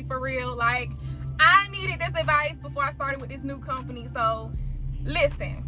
for real. Like, I needed this advice before I started with this new company. So listen,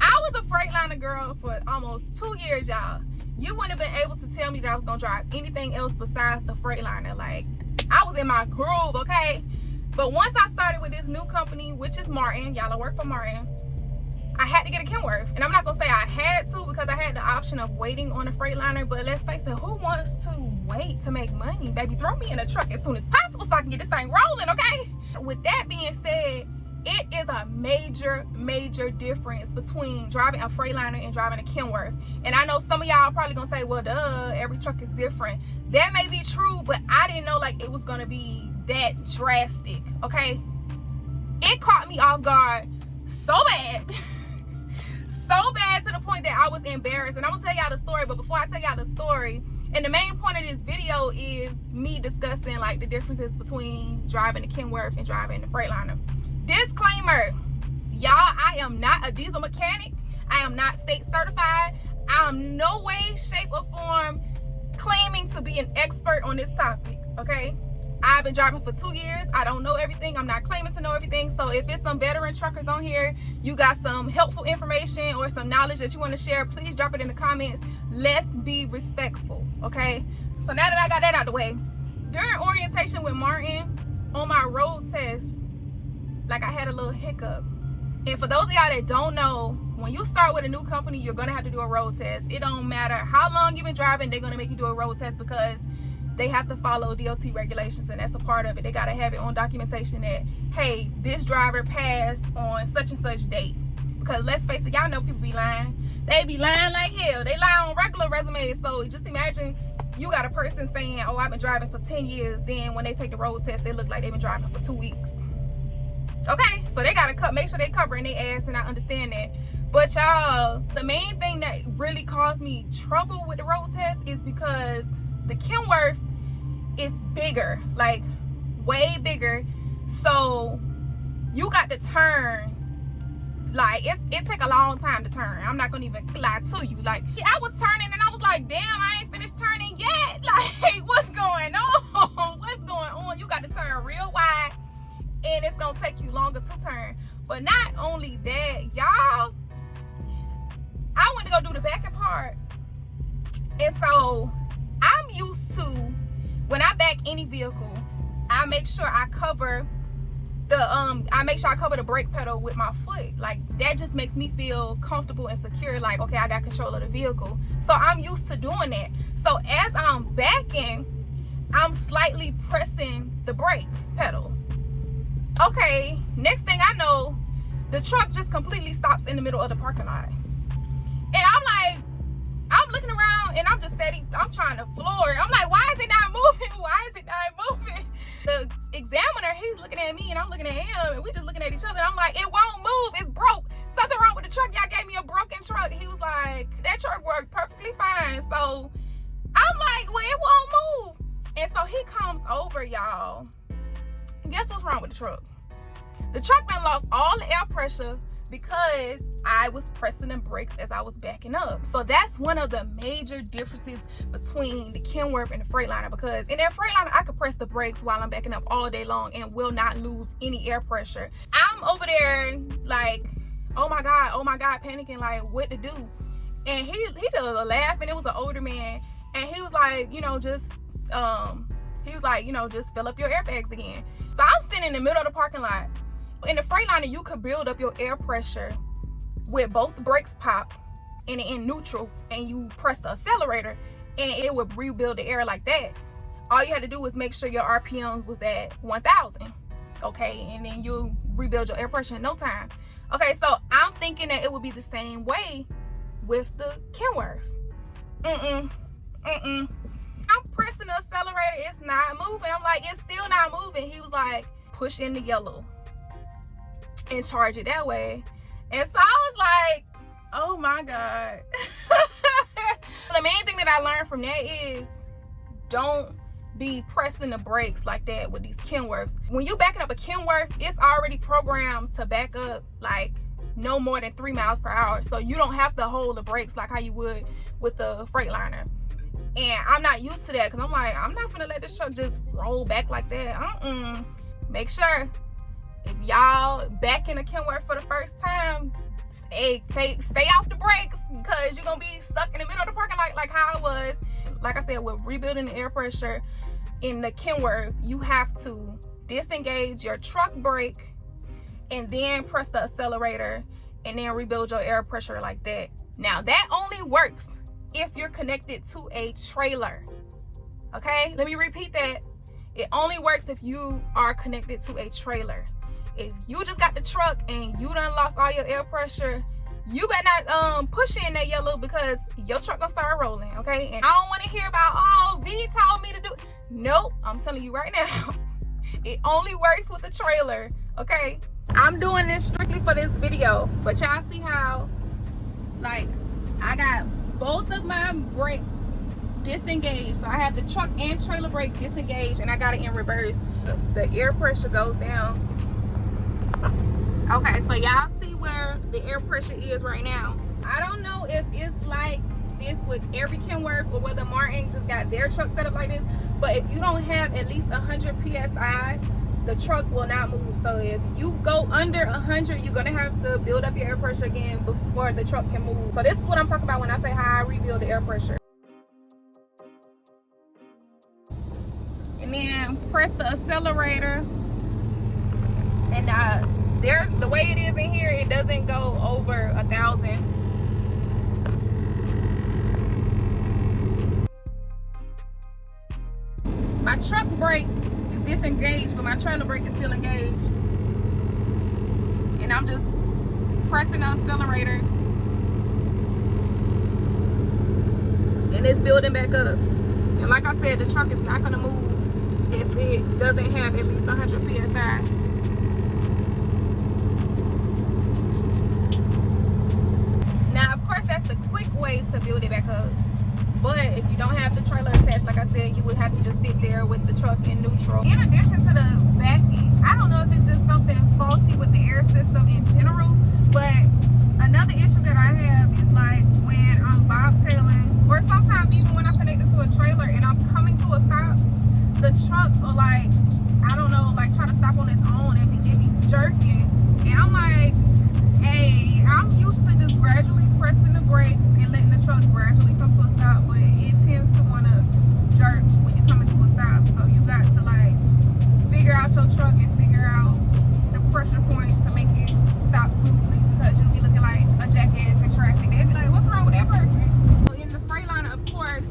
I was a Freightliner girl for almost 2 years, y'all. You wouldn't have been able to tell me that I was gonna drive anything else besides the Freightliner. Like, I was in my groove, okay? But once I started with this new company, which is Martin, y'all, I work for Martin, I had to get a Kenworth. And I'm not gonna say I had to, because I had the option of waiting on a Freightliner, but let's face it, who wants to wait to make money? Baby, throw me in a truck as soon as possible so I can get this thing rolling, okay? With that being said, it is a major difference between driving a Freightliner and driving a Kenworth. And I know some of y'all are probably gonna say, well, duh, every truck is different. That may be true, but I didn't know like it was gonna be that drastic, okay? It caught me off guard so bad. So bad to the point that I was embarrassed. And I'm gonna tell y'all the story, but before I tell y'all the story, and the main point of this video is me discussing like the differences between driving a Kenworth and driving the Freightliner. Disclaimer, y'all, I am not a diesel mechanic. I am not state certified. I am no way, shape, or form claiming to be an expert on this topic, okay? I've been driving for 2 years. I don't know everything. I'm not claiming to know everything. So if it's some veteran truckers on here, you got some helpful information or some knowledge that you want to share, please drop it in the comments. Let's be respectful, okay? So now that I got that out the way, during orientation with Martin, on my road test, like, I had a little hiccup. And for those of y'all that don't know, when you start with a new company, you're gonna have to do a road test. It don't matter how long you've been driving, they're gonna make you do a road test because they have to follow DOT regulations, and that's a part of it. They gotta have it on documentation that, hey, this driver passed on such and such date. Because let's face it, y'all know people be lying. They be lying like hell. They lie on regular resumes. So just imagine you got a person saying, oh, I've been driving for 10 years. Then when they take the road test, it look like they've been driving for 2 weeks. Okay, so they gotta make sure they covering their ass, and I understand that. But y'all, the main thing that really caused me trouble with the road test is because the Kenworth is bigger, like way bigger. So you got to turn, like it take a long time to turn. I'm not gonna even lie to you. Like, I was turning and I was like, damn, I ain't finished turning yet. Like, what's going on? What's going on? You got to turn real wide, and it's gonna take you longer to turn. But not only that, y'all, I went to go do the backing part, and so I'm used to, when I back any vehicle, I make sure I cover the brake pedal with my foot. Like, that just makes me feel comfortable and secure, like, okay, I got control of the vehicle. So I'm used to doing that. So as I'm backing, I'm slightly pressing the brake pedal. Okay, next thing I know, the truck just completely stops in the middle of the parking lot. And I'm like, I'm looking around and I'm just steady, I'm trying to floor it. I'm like, why is it not moving? Why is it not moving? The examiner, he's looking at me and I'm looking at him, and we just looking at each other. I'm like, it won't move, it's broke. Something wrong with the truck. Y'all gave me a broken truck. He was like, that truck worked perfectly fine. So I'm like, well, it won't move. And so he comes over, y'all. Guess what's wrong with the truck? The truck done lost all the air pressure because I was pressing the brakes as I was backing up. So that's one of the major differences between the Kenworth and the Freightliner, because in that Freightliner, I could press the brakes while I'm backing up all day long and will not lose any air pressure. I'm over there like, oh my God, panicking, like what to do. And he did a laugh, and it was an older man, and he was like, just fill up your airbags again. So I'm sitting in the middle of the parking lot. In the Freightliner, you could build up your air pressure with both brakes pop and in neutral, and you press the accelerator, and it would rebuild the air like that. All you had to do was make sure your RPMs was at 1,000, okay? And then you rebuild your air pressure in no time. Okay, so I'm thinking that it would be the same way with the Kenworth. I'm pressing the accelerator, it's not moving. I'm like, it's still not moving. He was like, push in the yellow and charge it that way. And so I was like, oh my God. The main thing that I learned from that is, don't be pressing the brakes like that with these Kenworths. When you backing up a Kenworth, it's already programmed to back up like no more than 3 miles per hour. So you don't have to hold the brakes like how you would with the Freightliner. And I'm not used to that because I'm like, I'm not gonna let this truck just roll back like that. Make sure if y'all back in a Kenworth for the first time, stay off the brakes, because you're gonna be stuck in the middle of the parking lot like how I was. Like I said, with rebuilding the air pressure in the Kenworth, you have to disengage your truck brake and then press the accelerator and then rebuild your air pressure like that. Now that only works if you're connected to a trailer. Okay, let me repeat that. It only works if you are connected to a trailer. If you just got the truck and you done lost all your air pressure, you better not push in that yellow, because your truck gonna start rolling. Okay, and I don't want to hear about, oh, V told me to do. Nope, I'm telling you right now, it only works with the trailer. Okay, I'm doing this strictly for this video, but y'all see how, like, I got both of my brakes disengaged. So I have the truck and trailer brake disengaged, and I got it in reverse. The air pressure goes down. Okay, so y'all see where the air pressure is right now. I don't know if it's like this with every Kenworth or whether Martin just got their truck set up like this, but if you don't have at least 100 psi, the truck will not move. So if you go under 100, you're gonna have to build up your air pressure again before the truck can move. So this is what I'm talking about when I say how I rebuild the air pressure. And then press the accelerator, and the way it is in here, it doesn't go over 1,000. My truck brake is disengaged, but my trailer brake is still engaged. And I'm just pressing the accelerator, and it's building back up. And like I said, the truck is not gonna move if it doesn't have at least 100 psi. Now, of course, that's the quick way to build it back up. But if you don't have the trailer attached, like I said, you would have to just sit there with the truck in neutral. In addition to the backing, I don't know if it's just something faulty with the air system in general, but another issue that I have is like when I'm bobtailing, or sometimes even when I'm connected to a trailer and I'm coming to a stop, the truck will, like, I don't know, like try to stop on its own and be jerking. And I'm like, hey, I'm used to just gradually pressing the brakes and letting the truck gradually come to a stop, but it tends to want to jerk when you come into a stop. So you got to, like, figure out your truck and figure out the pressure point to make it stop smoothly, because you'll be looking like a jackass in traffic. They'll be like, what's wrong with that person? So in the Freightliner, of course,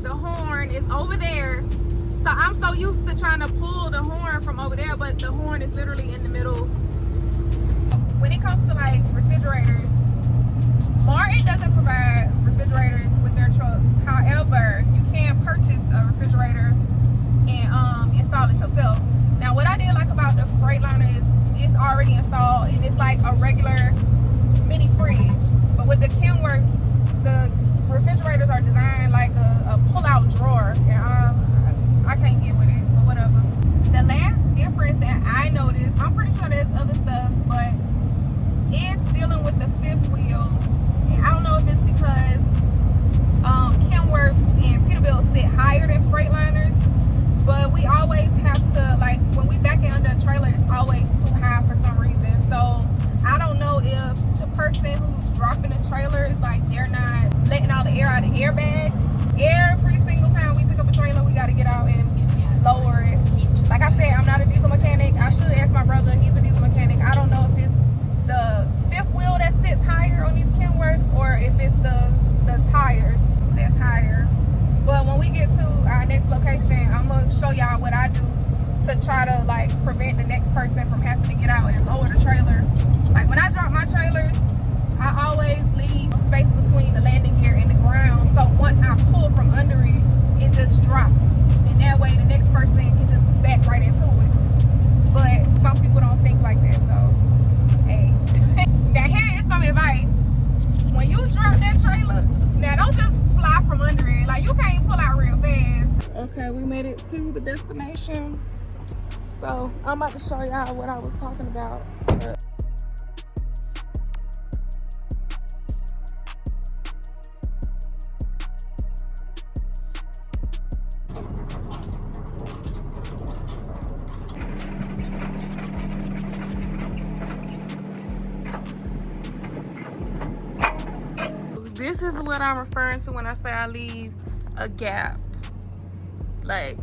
the horn is over there. So I'm so used to trying to pull the horn from over there, but the horn is literally in the middle. When it comes to, like, refrigerators, Martin doesn't provide refrigerators with their trucks. However, you can purchase a refrigerator and install it yourself. Now, what I did like about the Freightliner is it's already installed, and it's like a regular mini fridge. But with the Kenworth, the refrigerators are designed like a pull-out drawer, and I can't get with it, but whatever. The last difference that I noticed, I'm pretty sure there's other stuff, but it's dealing with the fifth wheel. And I don't know if it's because Kenworth and Peterbilt sit higher than Freightliners, but we always have to, like, when we back it under a trailer, it's always too high for some reason. So I don't know if the person who's dropping the trailer is like, they're not letting all the air out of the airbags. Every single time we pick up a trailer, we got to get out and lower it. Like I said, I'm not a diesel mechanic. I should ask my brother. He's a diesel mechanic. I don't know if it's the fifth wheel that sits higher on these Kenworths, or if it's the tires that's higher. But when we get to our next location, I'm gonna show y'all what I do to try to, like, prevent the next person from having to get out and lower the trailer. Like, when I drop my trailers, I always leave a space between the landing gear and the ground, so once I pull from under it, it just drops, and that way the next person can just back right into it. But some people don't think like that, so hey. Now here is some advice. When you drop that trailer, now don't just fly from under it. Like, you can't pull out real fast. Okay, we made it to the destination. So I'm about to show y'all what I was talking about. This is what I'm referring to when I say I leave a gap. Like,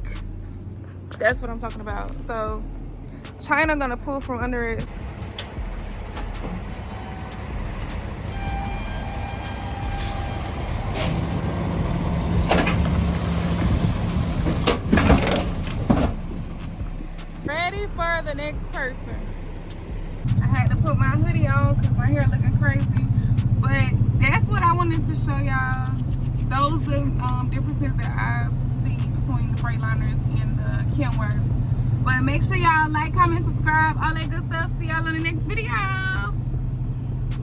that's what I'm talking about. So China gonna pull from under it. Ready for the next person. I had to put my hoodie on because my hair looking crazy. But that's what I wanted to show y'all. Those the differences that I see between the Freightliners and the Kenworths. But make sure y'all like, comment, subscribe, all that good stuff.